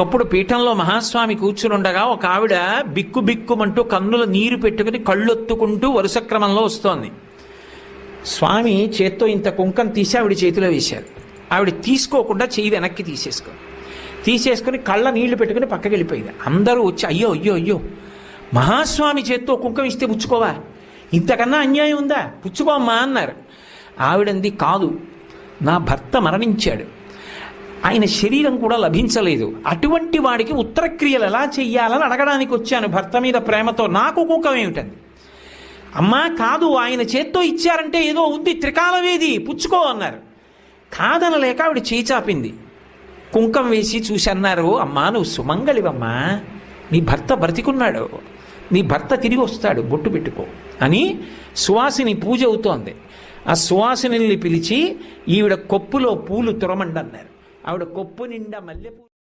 అప్పుడు పీఠంలో మహాస్వామి కూర్చునుండగా ఒక ఆవిడ బిక్కు బిక్కుమంటూ కన్నుల నీరు పెట్టుకుని కళ్ళొత్తుకుంటూ వరుస క్రమంలో వస్తోంది. స్వామి చేత్తో ఇంత కుంకం తీసి ఆవిడ చేతిలో వేశారు. ఆవిడ తీసుకోకుండా చెయ్యి వెనక్కి తీసేసుకొని కళ్ళ నీళ్లు పెట్టుకుని పక్కకి వెళ్ళిపోయింది. అందరూ వచ్చి అయ్యో అయ్యో అయ్యో, మహాస్వామి చేత్తో కుంకం ఇస్తే పుచ్చుకోవా, ఇంతకన్నా అన్యాయం ఉందా, పుచ్చుకోమ్మా అన్నారు. ఆవిడంది, కాదు, నా భర్త మరణించాడు, ఆయన శరీరం కూడా లభించలేదు, అటువంటి వాడికి ఉత్తరక్రియలు ఎలా చెయ్యాలని అడగడానికి వచ్చాను భర్త మీద ప్రేమతో, నాకు కుంకం ఏమిటండి. అమ్మా కాదు, ఆయన చేత్తో ఇచ్చారంటే ఏదో ఉంది, త్రికాలవేది, పుచ్చుకో అన్నారు. కాదనలేక ఆవిడ చేయి చాపింది. కుంకం వేసి చూసి అన్నారు, అమ్మా నువ్వు సుమంగళివమ్మా, నీ భర్త బ్రతికున్నాడు, నీ భర్త తిరిగి వస్తాడు, బొట్టు పెట్టుకో అని సువాసిని పూజ అవుతోంది. ఆ సువాసిని పిలిచి ఈవిడ కొప్పులో పూలు తురమండన్నారు. ఆవిడ కొప్పు నిండా మల్లెపూలు